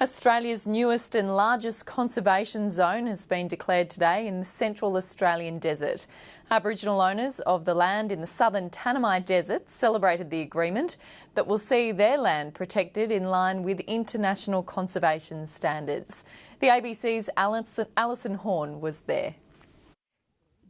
Australia's newest and largest conservation zone has been declared today in the Central Australian Desert. Aboriginal owners of the land in the southern Tanami Desert celebrated the agreement that will see their land protected in line with international conservation standards. The ABC's Alison Horn was there.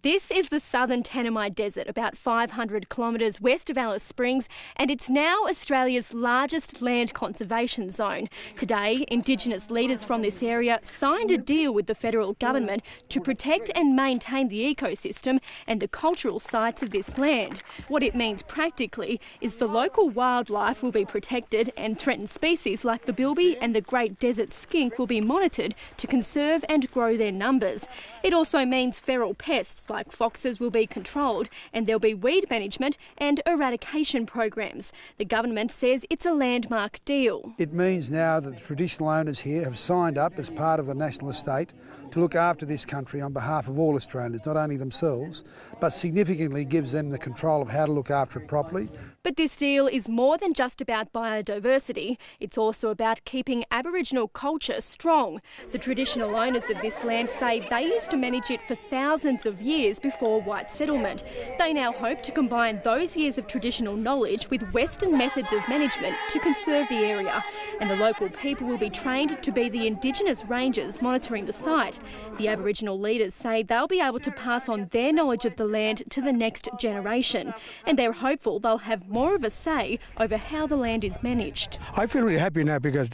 This is the southern Tanami Desert, about 500 kilometres west of Alice Springs, and it's now Australia's largest land conservation zone. Today, Indigenous leaders from this area signed a deal with the federal government to protect and maintain the ecosystem and the cultural sites of this land. What it means practically is the local wildlife will be protected and threatened species like the bilby and the great desert skink will be monitored to conserve and grow their numbers. It also means feral pests like foxes will be controlled, and there'll be weed management and eradication programs. The government says it's a landmark deal. It means now that the traditional owners here have signed up as part of the national estate to look after this country on behalf of all Australians, not only themselves, but significantly gives them the control of how to look after it properly. But this deal is more than just about biodiversity. It's also about keeping Aboriginal culture strong. The traditional owners of this land say they used to manage it for thousands of years before white settlement. They now hope to combine those years of traditional knowledge with Western methods of management to conserve the area. And the local people will be trained to be the Indigenous rangers monitoring the site. The Aboriginal leaders say they'll be able to pass on their knowledge of the land to the next generation. And they're hopeful they'll have more of a say over how the land is managed. I feel really happy now because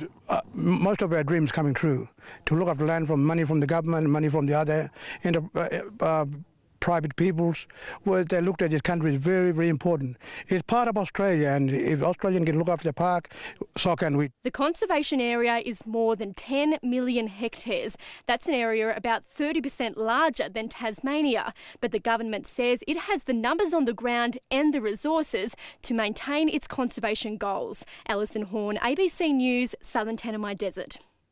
most of our dreams coming true. To look after land from money from the government, money from the other private peoples, where they looked at this country is very, very important. It's part of Australia, and if Australians can look after the park, so can we. The conservation area is more than 10 million hectares. That's an area about 30% larger than Tasmania. But the government says it has the numbers on the ground and the resources to maintain its conservation goals. Alison Horn, ABC News, Southern Tanami Desert.